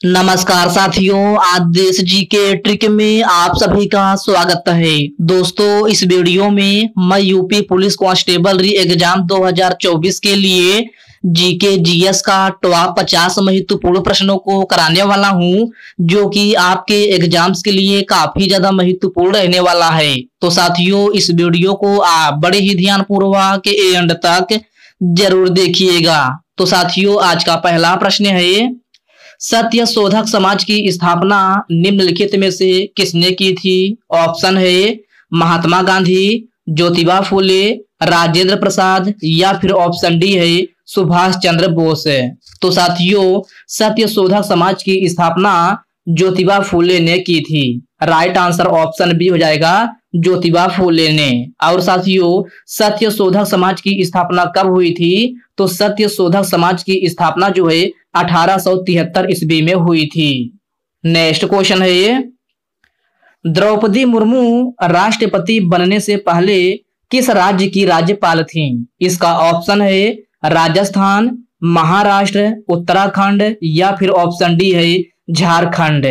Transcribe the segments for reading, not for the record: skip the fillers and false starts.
नमस्कार साथियों, आज देश जी के ट्रिक में आप सभी का स्वागत है। दोस्तों, इस वीडियो में मैं यूपी पुलिस कांस्टेबल री एग्जाम 2024 के लिए जीके जीएस का टॉप 50 महत्वपूर्ण प्रश्नों को कराने वाला हूं, जो कि आपके एग्जाम्स के लिए काफी ज्यादा महत्वपूर्ण रहने वाला है। तो साथियों, इस वीडियो को आप बड़े ही ध्यान पूर्वक एंड तक जरूर देखिएगा। तो साथियों, आज का पहला प्रश्न है, सत्य शोधक समाज की स्थापना निम्नलिखित में से किसने की थी? ऑप्शन है महात्मा गांधी, ज्योतिबा फूले, राजेंद्र प्रसाद या फिर ऑप्शन डी है सुभाष चंद्र बोस। तो साथियों, सत्य शोधक समाज की स्थापना ज्योतिबा फूले ने की थी। राइट आंसर ऑप्शन बी हो जाएगा, ज्योतिबा फूले ने। और साथियों, सत्य शोधक समाज की स्थापना कब हुई थी? तो सत्य शोधक समाज की स्थापना जो है 1873 ईस्वी में हुई थी। नेक्स्ट क्वेश्चन है ये, द्रौपदी मुर्मू राष्ट्रपति बनने से पहले किस राज्य की राज्यपाल थी? इसका ऑप्शन है राजस्थान, महाराष्ट्र, उत्तराखंड या फिर ऑप्शन डी है झारखंड।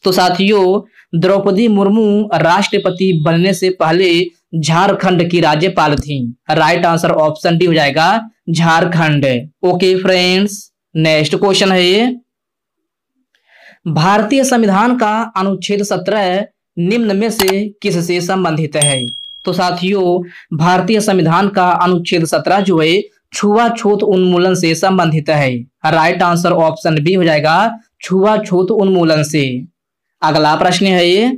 तो साथियों, द्रौपदी मुर्मू राष्ट्रपति बनने से पहले झारखंड की राज्यपाल थी। राइट आंसर ऑप्शन डी हो जाएगा, Jharkhand. Okay friends, next question है ये, भारतीय संविधान का अनुच्छेद 17 निम्न में से किससे संबंधित है? तो साथियों, भारतीय संविधान का अनुच्छेद 17 जो है छुआछूत उन्मूलन से संबंधित है। राइट आंसर ऑप्शन बी हो जाएगा, छुआछूत उन्मूलन से। अगला प्रश्न है ये,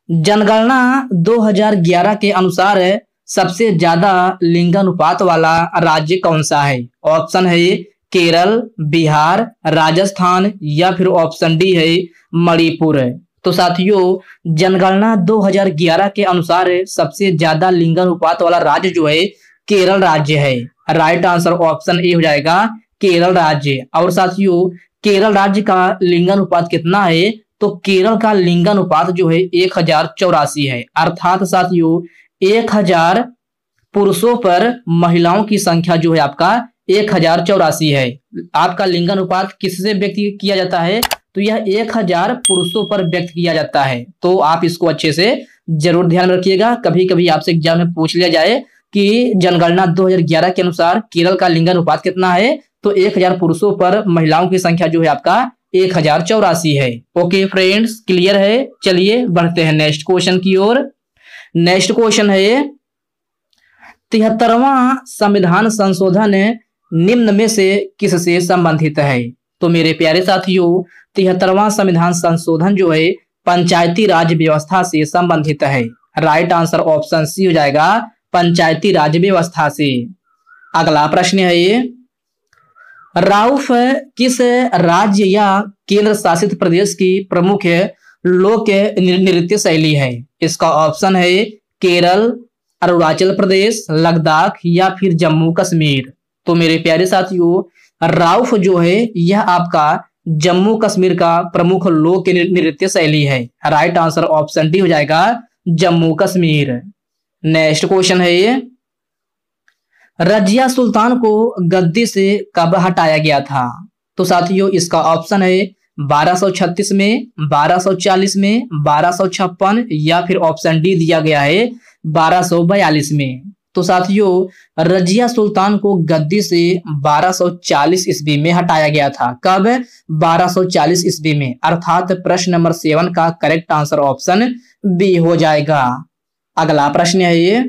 जनगणना 2011 के अनुसार सबसे ज्यादा लिंगानुपात वाला राज्य कौन सा है? ऑप्शन है केरल, बिहार, राजस्थान या फिर ऑप्शन डी है मणिपुर। तो साथियों, जनगणना 2011 के अनुसार सबसे ज्यादा लिंगानुपात वाला राज्य जो है केरल राज्य है। राइट आंसर ऑप्शन ए हो जाएगा, केरल राज्य। और साथियों, केरल राज्य का लिंगानुपात कितना है? तो केरल का लिंगानुपात जो है 1084 है। अर्थात साथियों, 1000 पुरुषों पर महिलाओं की संख्या जो है आपका 1084 है। आपका लिंगानुपात किससे व्यक्त किया जाता है? तो यह 1000 पुरुषों पर व्यक्त किया जाता है। तो आप इसको अच्छे से जरूर ध्यान में रखिएगा। कभी कभी आपसे एग्जाम में पूछ लिया जाए कि जनगणना 2011 के अनुसार केरल का लिंगानुपात कितना है, तो 1000 पुरुषों पर महिलाओं की संख्या जो है आपका 1084 है। ओके फ्रेंड्स, क्लियर है? चलिए बढ़ते हैं नेक्स्ट क्वेश्चन की ओर। नेक्स्ट क्वेश्चन है, 73वां संविधान संशोधन निम्न में से किससे संबंधित है? तो मेरे प्यारे साथियों, 73वां संविधान संशोधन जो है पंचायती राज व्यवस्था से संबंधित है। राइट आंसर ऑप्शन सी हो जाएगा, पंचायती राज व्यवस्था से। अगला प्रश्न है ये, राउफ किस राज्य या केंद्र शासित प्रदेश की प्रमुख लोक नृत्य शैली है? इसका ऑप्शन है केरल, अरुणाचल प्रदेश, लद्दाख या फिर जम्मू कश्मीर। तो मेरे प्यारे साथियों, राउफ जो है यह आपका जम्मू कश्मीर का प्रमुख लोक नृत्य शैली है। राइट आंसर ऑप्शन डी हो जाएगा, जम्मू कश्मीर। नेक्स्ट क्वेश्चन है ये, रजिया सुल्तान को गद्दी से कब हटाया गया था? तो साथियों, इसका ऑप्शन है 1236 में, 1240 में, 1256 या फिर ऑप्शन डी दिया गया है 1242 में। तो साथियों, रजिया सुल्तान को गद्दी से 1240 ईस्वी में हटाया गया था। कब? 1240 ईस्वी में। अर्थात प्रश्न नंबर 7 का करेक्ट आंसर ऑप्शन बी हो जाएगा। अगला प्रश्न है ये,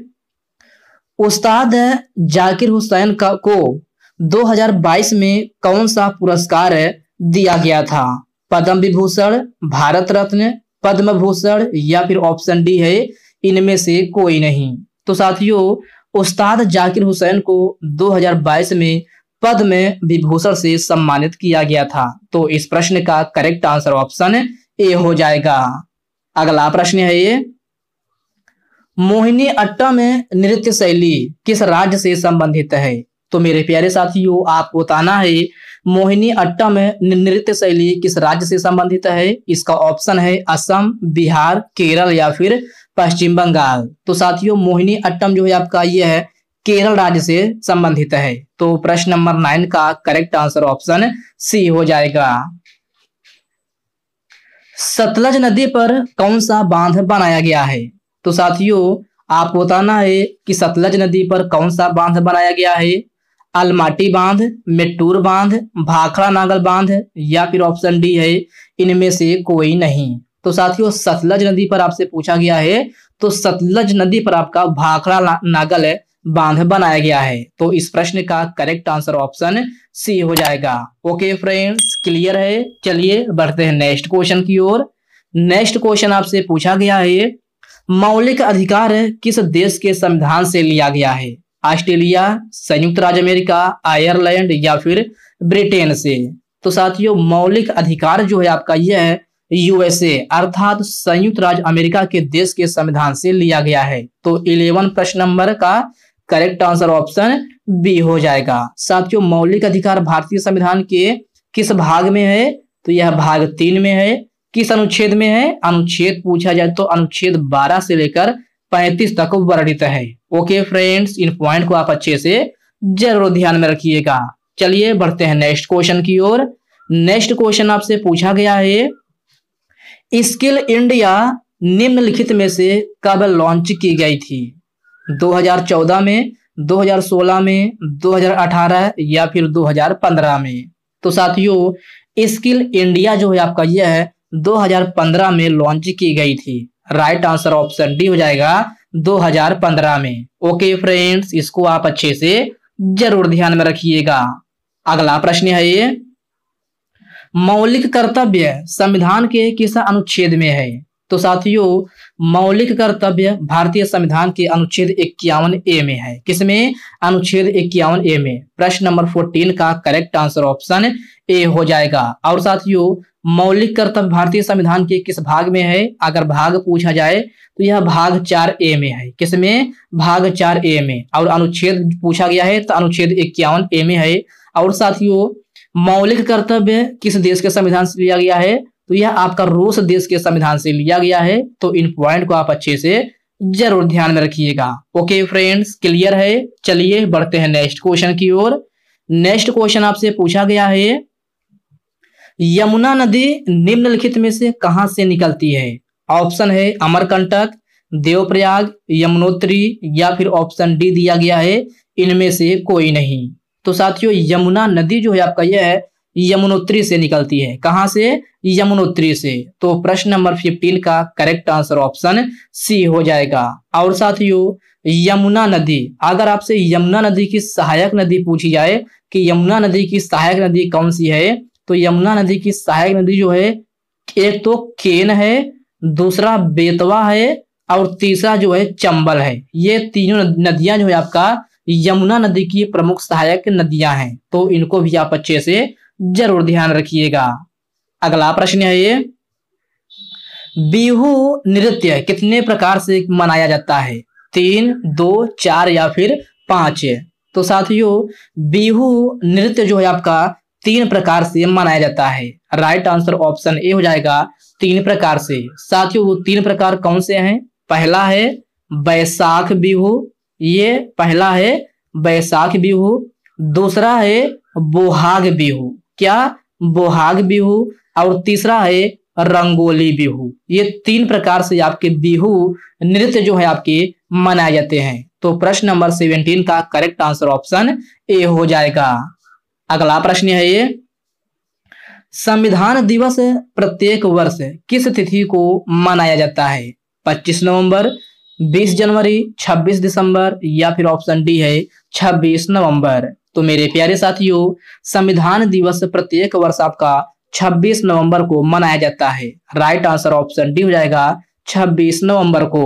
उस्ताद जाकिर हुसैन को 2022 में कौन सा पुरस्कार दिया गया था? पद्म विभूषण, भारत रत्न, पद्म भूषण या फिर ऑप्शन डी है इनमें से कोई नहीं। तो साथियों, उस्ताद जाकिर हुसैन को 2022 में पद्म विभूषण से सम्मानित किया गया था। तो इस प्रश्न का करेक्ट आंसर ऑप्शन ए हो जाएगा। अगला प्रश्न है ये, मोहिनी अट्टम नृत्य शैली किस राज्य से संबंधित है? तो मेरे प्यारे साथियों, आपको बताना है मोहिनी अट्टम नृत्य शैली किस राज्य से संबंधित है। इसका ऑप्शन है असम, बिहार, केरल या फिर पश्चिम बंगाल। तो साथियों, मोहिनी अट्टम जो है आपका ये है केरल राज्य से संबंधित है। तो प्रश्न नंबर 9 का करेक्ट आंसर ऑप्शन सी हो जाएगा। सतलज नदी पर कौन सा बांध बनाया गया है? तो साथियों आपको बताना है कि सतलज नदी पर कौन सा बांध बनाया गया है। अलमाटी बांध, मेट्टूर बांध, भाखड़ा नागल बांध या फिर ऑप्शन डी है इनमें से कोई नहीं। तो साथियों सतलज नदी पर आपसे पूछा गया है, तो सतलज नदी पर आपका भाखड़ा नागल बांध बनाया गया है। तो इस प्रश्न का करेक्ट आंसर ऑप्शन सी हो जाएगा। ओके फ्रेंड्स, क्लियर है। चलिए बढ़ते हैं नेक्स्ट क्वेश्चन की ओर। नेक्स्ट क्वेश्चन आपसे पूछा गया है, मौलिक अधिकार किस देश के संविधान से लिया गया है? ऑस्ट्रेलिया, संयुक्त राज्य अमेरिका, आयरलैंड या फिर ब्रिटेन से? तो साथियों मौलिक अधिकार जो है आपका यह है यूएसए अर्थात संयुक्त राज्य अमेरिका के देश के संविधान से लिया गया है। तो 11 प्रश्न नंबर का करेक्ट आंसर ऑप्शन बी हो जाएगा। साथियों मौलिक अधिकार भारतीय संविधान के किस भाग में है? तो यह भाग 3 में है। किस अनुच्छेद में है? अनुच्छेद पूछा जाए तो अनुच्छेद 12 से लेकर 35 तक वर्णित है। ओके फ्रेंड्स, इन पॉइंट को आप अच्छे से जरूर ध्यान में रखिएगा। चलिए बढ़ते हैं नेक्स्ट क्वेश्चन की ओर। नेक्स्ट क्वेश्चन आपसे पूछा गया है, स्किल इंडिया निम्नलिखित में से कब लॉन्च की गई थी? 2014 में, 2016 में, 2018 या फिर 2015 में? तो साथियों स्किल इंडिया जो है आपका यह है 2015 में लॉन्च की गई थी। राइट आंसर ऑप्शन डी हो जाएगा 2015 में। ओके फ्रेंड्स, इसको आप अच्छे से जरूर ध्यान में रखिएगा। अगला प्रश्न है ये, मौलिक कर्तव्य संविधान के किस अनुच्छेद में है? तो साथियों मौलिक कर्तव्य भारतीय संविधान के अनुच्छेद 51A में है। किसमें? अनुच्छेद 51A में। प्रश्न नंबर 14 का करेक्ट आंसर ऑप्शन ए हो जाएगा। और साथियों मौलिक कर्तव्य भारतीय संविधान के किस भाग में है? अगर भाग पूछा जाए तो यह भाग 4A में है। किसमें? भाग 4A में। और अनुच्छेद पूछा गया है तो अनुच्छेद 51A में है। और साथियों मौलिक कर्तव्य किस देश के संविधान से लिया गया है? तो यह आपका रूस देश के संविधान से लिया गया है। तो इन पॉइंट को आप अच्छे से जरूर ध्यान में रखिएगा। ओके फ्रेंड्स, क्लियर है। चलिए बढ़ते हैं नेक्स्ट क्वेश्चन की ओर। नेक्स्ट क्वेश्चन आपसे पूछा गया है, यमुना नदी निम्नलिखित में से कहां से निकलती है? ऑप्शन है अमरकंटक, देवप्रयाग, यमुनोत्री या फिर ऑप्शन डी दिया गया है इनमें से कोई नहीं। तो साथियों यमुना नदी जो है आपका यह है यमुनोत्री से निकलती है। कहां से? यमुनोत्री से। तो प्रश्न नंबर 15 का करेक्ट आंसर ऑप्शन सी हो जाएगा। और साथियों यमुना नदी, अगर आपसे यमुना नदी की सहायक नदी पूछी जाए कि यमुना नदी की सहायक नदी कौन सी है, तो यमुना नदी की सहायक नदी जो है एक तो केन है, दूसरा बेतवा है और तीसरा जो है चंबल है। ये तीनों नदियां जो है आपका यमुना नदी की प्रमुख सहायक नदियां हैं। तो इनको भी आप अच्छे से जरूर ध्यान रखिएगा। अगला प्रश्न है ये, बिहू नृत्य कितने प्रकार से मनाया जाता है? 3, 2, 4 या फिर 5? तो साथियों बिहू नृत्य जो है आपका 3 प्रकार से मनाया जाता है। राइट आंसर ऑप्शन ए हो जाएगा 3 प्रकार से। साथियों वो 3 प्रकार कौन से हैं? पहला है बैसाख बिहू, ये पहला है बैसाख बिहू। दूसरा है बोहाग बिहू, क्या? बोहाग बिहू। और तीसरा है रंगोली बिहू। ये 3 प्रकार से आपके बिहू नृत्य जो है आपके मनाए जाते हैं। तो प्रश्न नंबर 17 का करेक्ट आंसर ऑप्शन ए हो जाएगा। अगला प्रश्न है ये, संविधान दिवस प्रत्येक वर्ष किस तिथि को मनाया जाता है? 25 नवंबर, 20 जनवरी, 26 दिसंबर या फिर ऑप्शन डी है 26 नवंबर? तो मेरे प्यारे साथियों संविधान दिवस प्रत्येक वर्ष आपका 26 नवंबर को मनाया जाता है। राइट आंसर ऑप्शन डी हो जाएगा 26 नवंबर को।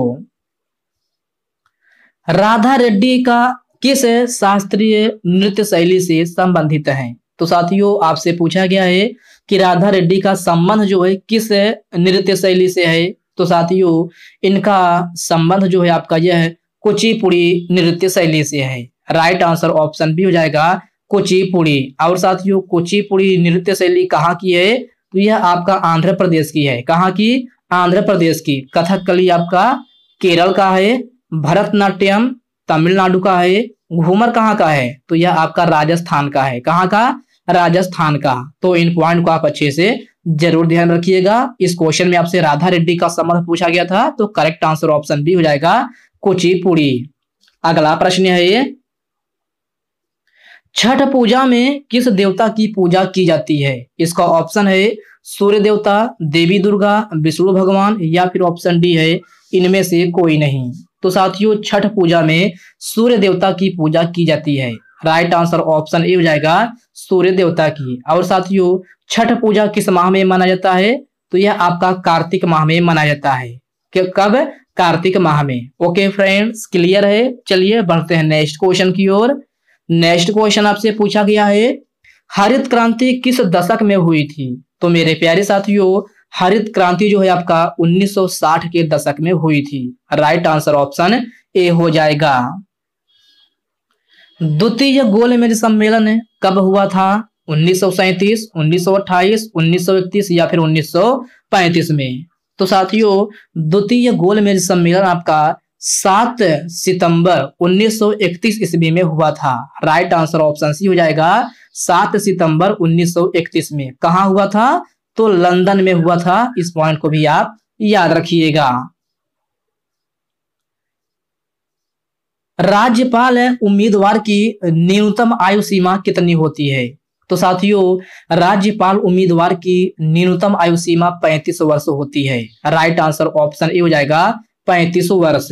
राधा रेड्डी का किस शास्त्रीय नृत्य शैली से संबंधित है? तो साथियों आपसे पूछा गया है कि राधा रेड्डी का संबंध जो है किस नृत्य शैली से है? तो साथियों इनका संबंध जो है आपका यह है कुचिपुड़ी नृत्य शैली से है। राइट आंसर ऑप्शन बी हो जाएगा कुचिपुड़ी। और साथियों कुचिपुड़ी नृत्य शैली कहाँ की है? तो यह आपका आंध्र प्रदेश की है। कहाँ की? आंध्र प्रदेश की। कथकली आपका केरल का है, भरतनाट्यम तमिलनाडु का है, घूमर कहाँ का है? तो यह आपका राजस्थान का है। कहाँ का? राजस्थान का। तो इन पॉइंट को आप अच्छे से जरूर ध्यान रखिएगा। इस क्वेश्चन में आपसे राधा रेड्डी का संबंध पूछा गया था, तो करेक्ट आंसर ऑप्शन बी हो जाएगा कुचिपुड़ी। अगला प्रश्न है ये, छठ पूजा में किस देवता की पूजा की जाती है? इसका ऑप्शन है सूर्य देवता, देवी दुर्गा, विष्णु भगवान या फिर ऑप्शन डी है इनमें से कोई नहीं। तो साथियों छठ पूजा में सूर्य देवता की पूजा की जाती है। राइट आंसर ऑप्शन ए हो जाएगा सूर्य देवता की। और साथियों छठ पूजा किस माह में मनाया जाता है? तो यह आपका कार्तिक माह में मनाया जाता है। कब? कार्तिक माह में। ओके फ्रेंड्स, क्लियर है। चलिए बढ़ते हैं नेक्स्ट क्वेश्चन की ओर। नेक्स्ट क्वेश्चन आपसे पूछा गया है, हरित क्रांति किस दशक में हुई थी? तो मेरे प्यारे साथियों हरित क्रांति जो है आपका 1960 के दशक में हुई थी। राइट आंसर ऑप्शन ए हो जाएगा। द्वितीय गोलमेज सम्मेलन कब हुआ था? 1937, 1928, 1931 या फिर 1935 में। तो साथियों द्वितीय गोलमेज सम्मेलन आपका 7 सितंबर 1931 ईस्वी में हुआ था। राइट आंसर ऑप्शन सी हो जाएगा 7 सितंबर 1931 में। कहां हुआ था? तो लंदन में हुआ था। इस पॉइंट को भी आप याद रखिएगा। राज्यपाल उम्मीदवार की न्यूनतम आयु सीमा कितनी होती है? तो साथियों राज्यपाल उम्मीदवार की न्यूनतम आयु सीमा 35 वर्ष होती है। राइट आंसर ऑप्शन ए हो जाएगा 35 वर्ष।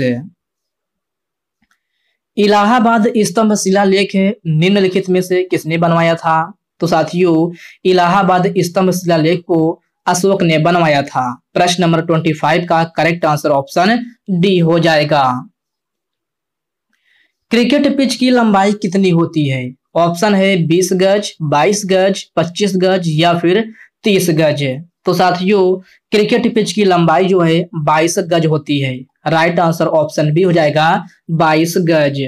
इलाहाबाद स्तंभ शिलालेख निम्नलिखित में से किसने बनवाया था? तो साथियों इलाहाबाद स्तंभ शिलालेख को अशोक ने बनवाया था। प्रश्न नंबर 25 का करेक्ट आंसर ऑप्शन डी हो जाएगा। क्रिकेट पिच की लंबाई कितनी होती है? ऑप्शन है 20 गज, 22 गज, 25 गज या फिर 30 गज। तो साथियों क्रिकेट पिच की लंबाई जो है 22 गज होती है। राइट आंसर ऑप्शन बी हो जाएगा 22 गज।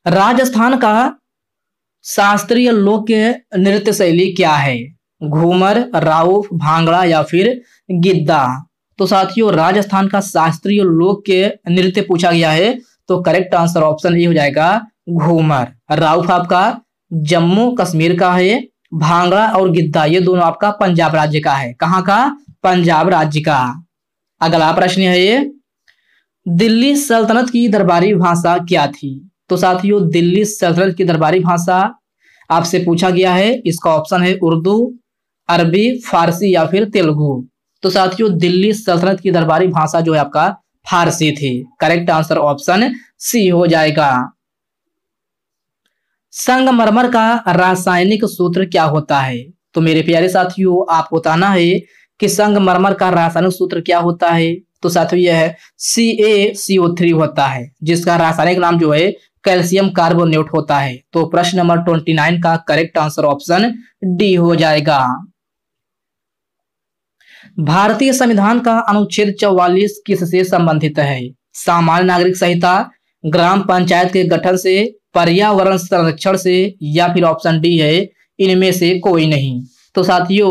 राजस्थान का शास्त्रीय लोक नृत्य शैली क्या है? घूमर, राउफ, भांगड़ा या फिर गिद्दा। तो साथियों राजस्थान का शास्त्रीय लोक नृत्य पूछा गया है, तो करेक्ट आंसर ऑप्शन ए हो जाएगा घूमर। राउफ आपका जम्मू कश्मीर का है, भांगड़ा और गिद्दा ये दोनों आपका पंजाब राज्य का है। कहां का? पंजाब राज्य का। अगला प्रश्न है ये, दिल्ली सल्तनत की दरबारी भाषा क्या थी? तो साथियों दिल्ली सल्तनत की दरबारी भाषा आपसे पूछा गया है। इसका ऑप्शन है उर्दू, अरबी, फारसी या फिर तेलुगु। तो साथियों दिल्ली सल्तनत की दरबारी भाषा जो है आपका फारसी थी। करेक्ट आंसर ऑप्शन सी हो जाएगा। संगमरमर का रासायनिक सूत्र क्या होता है? तो मेरे प्यारे साथियों आप बताना है कि संगमरमर का रासायनिक सूत्र क्या होता है। तो साथियों यह है CaCO3 होता है, जिसका रासायनिक नाम जो है कैल्शियम कार्बोनेट होता है। तो प्रश्न नंबर 29 का करेक्ट आंसर ऑप्शन डी हो जाएगा। भारतीय संविधान का अनुच्छेद 44 किससे संबंधित है? सामान्य नागरिक संहिता, ग्राम पंचायत के गठन से, पर्यावरण संरक्षण से या फिर ऑप्शन डी है इनमें से कोई नहीं। तो साथियों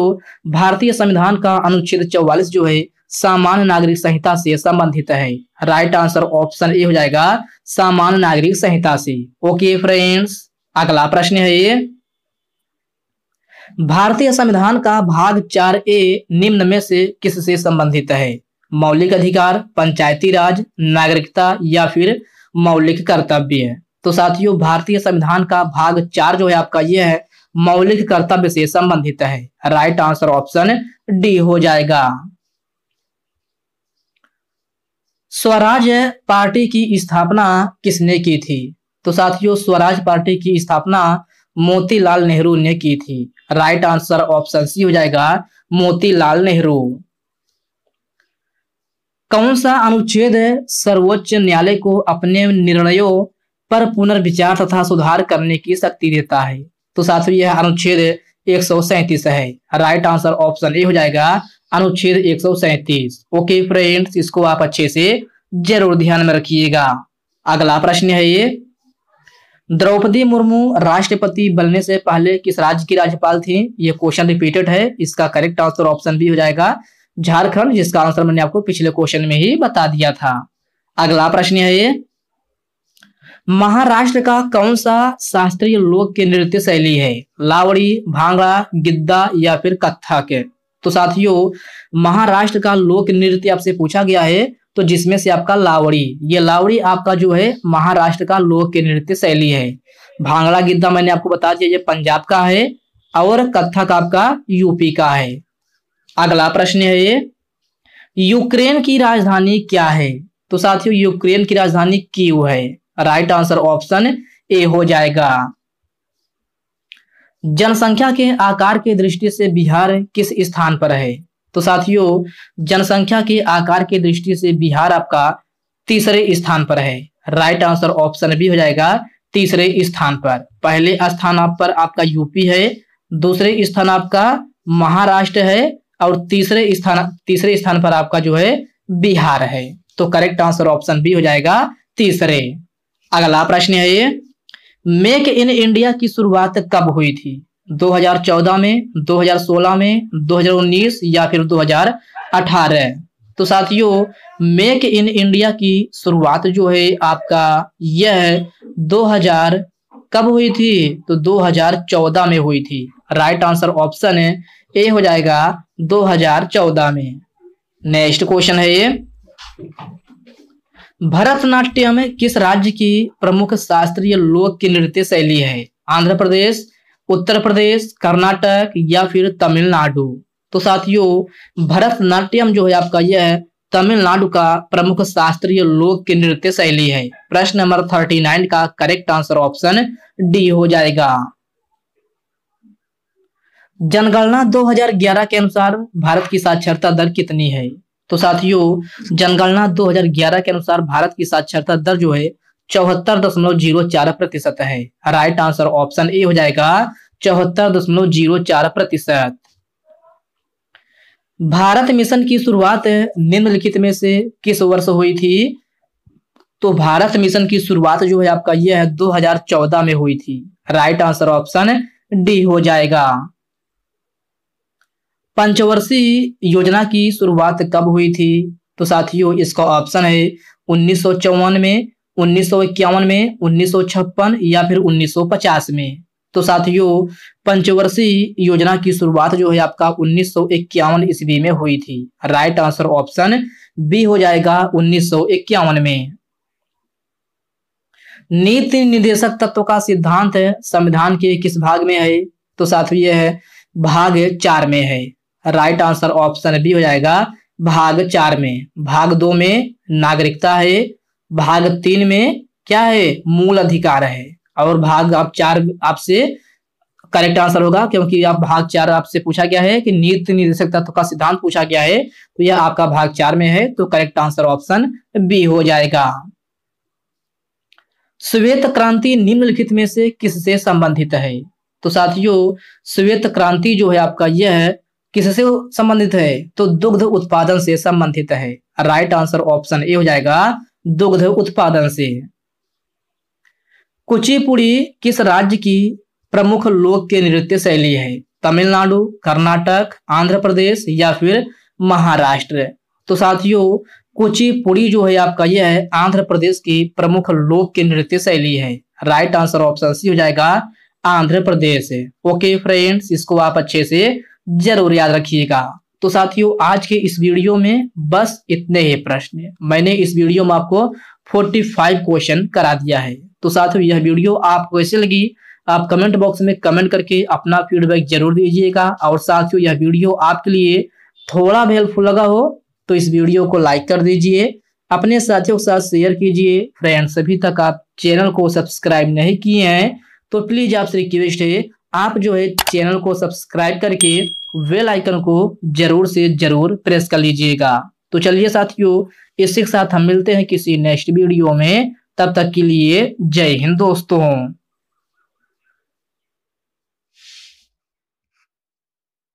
भारतीय संविधान का अनुच्छेद 44 जो है सामान्य नागरिक संहिता से संबंधित है। राइट आंसर ऑप्शन ए हो जाएगा सामान्य नागरिक संहिता से। ओके फ्रेंड्स, अगला प्रश्न है ये, भारतीय संविधान का भाग 4A निम्न में से किससे संबंधित है? मौलिक अधिकार, पंचायती राज, नागरिकता या फिर मौलिक कर्तव्य। तो साथियों भारतीय संविधान का भाग 4 जो है आपका ये है मौलिक कर्तव्य से संबंधित है। राइट आंसर ऑप्शन डी हो जाएगा। स्वराज पार्टी की स्थापना किसने की थी? तो साथियों स्वराज पार्टी की स्थापना मोतीलाल नेहरू ने की थी। राइट आंसर ऑप्शन सी हो जाएगा मोतीलाल नेहरू। कौन सा अनुच्छेद सर्वोच्च न्यायालय को अपने निर्णयों पर पुनर्विचार तथा सुधार करने की शक्ति देता है? तो साथियों यह अनुच्छेद 137 है। राइट आंसर ऑप्शन ए हो जाएगा अनुच्छेद 137। ओके फ्रेंड्स, इसको आप अच्छे से जरूर ध्यान में रखिएगा। अगला प्रश्न है ये, द्रौपदी मुर्मू राष्ट्रपति बनने से पहले किस राज्य की राज्यपाल थी? ये क्वेश्चन रिपीटेड है। इसका करेक्ट आंसर ऑप्शन बी हो जाएगा झारखंड, जिसका आंसर मैंने आपको पिछले क्वेश्चन में ही बता दिया था। अगला प्रश्न है ये, महाराष्ट्र का कौन सा शास्त्रीय लोक नृत्य शैली है? लावड़ी, भांगड़ा, गिद्दा या फिर कथक? तो साथियों, महाराष्ट्र का लोक नृत्य आपसे पूछा गया है, तो जिसमें से आपका लावड़ी, ये लावड़ी आपका जो है महाराष्ट्र का लोक नृत्य शैली है। भांगड़ा, गिद्दा मैंने आपको बता दिया ये पंजाब का है, और कथक आपका यूपी का है। अगला प्रश्न है ये, यूक्रेन की राजधानी क्या है? तो साथियों, यूक्रेन की राजधानी कीव है। राइट आंसर ऑप्शन ए हो जाएगा। जनसंख्या के आकार की दृष्टि से बिहार किस स्थान पर है? तो साथियों, जनसंख्या के आकार की दृष्टि से बिहार आपका तीसरे स्थान पर है। राइट आंसर ऑप्शन बी हो जाएगा, तीसरे स्थान पर। पहले स्थान आप पर आपका यूपी है, दूसरे स्थान आपका महाराष्ट्र है, और तीसरे स्थान पर आपका जो है बिहार है। तो करेक्ट आंसर ऑप्शन बी हो जाएगा, तीसरे। अगला प्रश्न है ये, मेक इन इंडिया की शुरुआत कब हुई थी? 2014 में, 2016 में, 2019 या फिर 2018? तो साथियों, मेक इन इंडिया की शुरुआत जो है आपका यह 2000 कब हुई थी? तो 2014 में हुई थी। राइट आंसर ऑप्शन ए हो जाएगा, 2014 में। नेक्स्ट क्वेश्चन है ये, भरतनाट्यम किस राज्य की प्रमुख शास्त्रीय लोक नृत्य शैली है? आंध्र प्रदेश, उत्तर प्रदेश, कर्नाटक या फिर तमिलनाडु? तो साथियों, भरतनाट्यम जो है आपका यह तमिलनाडु का प्रमुख शास्त्रीय लोक नृत्य शैली है। प्रश्न नंबर 39 का करेक्ट आंसर ऑप्शन डी हो जाएगा। जनगणना 2011 के अनुसार भारत की साक्षरता दर कितनी है? तो साथियों, जनगणना 2011 के अनुसार भारत की साक्षरता दर जो है 74.04% है। राइट आंसर ऑप्शन ए हो जाएगा, 74.04%। भारत मिशन की शुरुआत निम्नलिखित में से किस वर्ष हुई थी? तो भारत मिशन की शुरुआत जो है आपका यह 2014 में हुई थी। राइट आंसर ऑप्शन डी हो जाएगा। पंचवर्षीय योजना की शुरुआत कब हुई थी? तो साथियों, इसका ऑप्शन है 1954 में, 1951 में, 1956 या फिर 1950 में। तो साथियों, पंचवर्षीय योजना की शुरुआत जो है आपका 1951 ईस्वी में हुई थी। राइट आंसर ऑप्शन बी हो जाएगा, 1951 में। नीति निर्देशक तत्व का सिद्धांत संविधान के किस भाग में है? तो साथियों, यह है भाग 4 में है। राइट आंसर ऑप्शन बी हो जाएगा, भाग 4 में। भाग 2 में नागरिकता है, भाग 3 में क्या है? मूल अधिकार है, और भाग आप 4 आपसे करेक्ट आंसर होगा, क्योंकि आप भाग 4 आपसे पूछा गया है कि नीति निर्देशक तत्व का सिद्धांत पूछा गया है, तो यह आपका भाग 4 में है। तो करेक्ट आंसर ऑप्शन बी हो जाएगा। श्वेत क्रांति निम्नलिखित में से किससे संबंधित है? तो साथियों, श्वेत क्रांति जो है आपका यह किससे संबंधित है? तो दुग्ध उत्पादन से संबंधित है। राइट आंसर ऑप्शन ए हो जाएगा, दुग्ध उत्पादन से। कुचिपुड़ी किस राज्य की प्रमुख लोक नृत्य शैली है? तमिलनाडु, कर्नाटक, आंध्र प्रदेश या फिर महाराष्ट्र? तो साथियों, कुचिपुड़ी जो है आपका यह आंध्र प्रदेश की प्रमुख लोक नृत्य शैली है। राइट आंसर ऑप्शन सी हो जाएगा, आंध्र प्रदेश। ओके फ्रेंड्स, इसको आप अच्छे से जरूर याद रखिएगा। तो साथियों, आज के इस वीडियो में बस इतने ही प्रश्न। मैंने इस वीडियो में आपको 45 क्वेश्चन करा दिया है। तो साथियों, यह वीडियो आपको कैसे लगी आप कमेंट बॉक्स में कमेंट करके अपना फीडबैक जरूर दीजिएगा। और साथियों, यह वीडियो आपके लिए थोड़ा भी हेल्पफुल लगा हो तो इस वीडियो को लाइक कर दीजिए, अपने साथियों के साथ शेयर कीजिए। फ्रेंड्स, अभी तक आप चैनल को सब्सक्राइब नहीं किए हैं तो प्लीज आपसे रिक्वेस्ट है, आप जो है चैनल को सब्सक्राइब करके बेल आइकन को जरूर से जरूर प्रेस कर लीजिएगा। तो चलिए साथियों, इसी के साथ हम मिलते हैं किसी नेक्स्ट वीडियो में। तब तक के लिए जय हिंद दोस्तों।